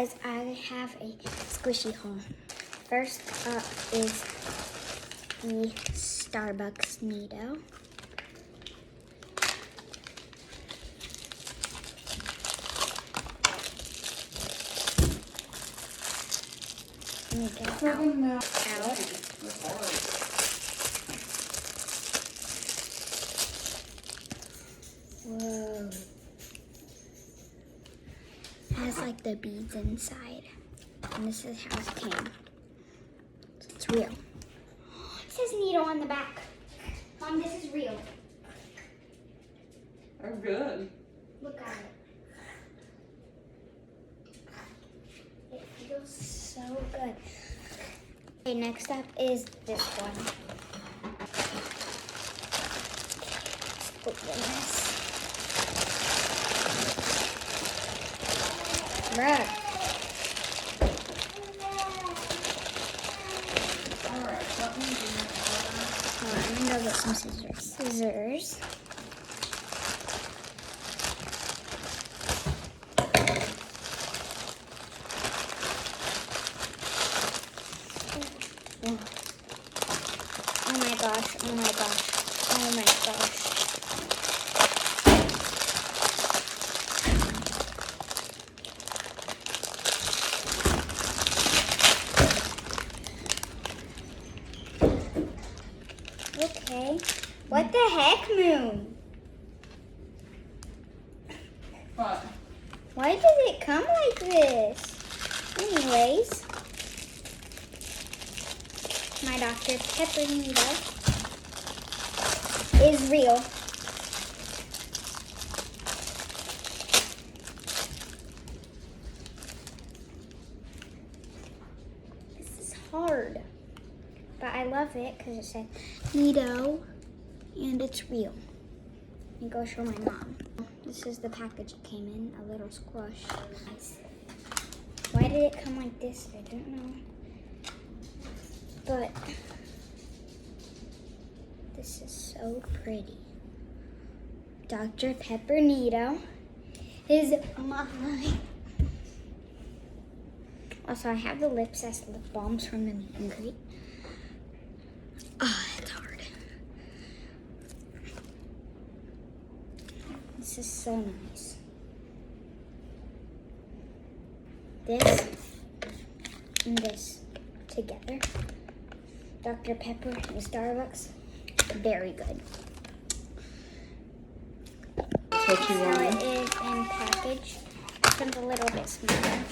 guys, I have a squishy haul. First up is the Starbucks Neato. Let me get it out. Whoa. It has like the beads inside. And this is how it came. So it's real. It says Neato on the back. Mom, this is real. Oh, good. Look at it. It feels so good. Okay, next up is this one. Let's open this. Bruh. Alright, let me do Hold on, I'm gonna go get some scissors. Scissors. Oh my gosh, oh my gosh, oh my gosh. Okay. What the heck, Moon? What? Why does it come like this? Anyways, my Dr. Pepper Needle is real. This is hard, but I love it because it said Neato and it's real. Let me go show my mom. This is the package it came in, a little squash. Nice. Why did it come like this? I don't know. But this is so pretty. Dr. Pepper Neato is mine. Also, I have the Lips as lip balms from the meet and greet. Ah, it's hard. This is so nice. This and this together. Dr. Pepper and Starbucks. Very good. That's what you So wanted? it is in package. This one's a little bit smaller.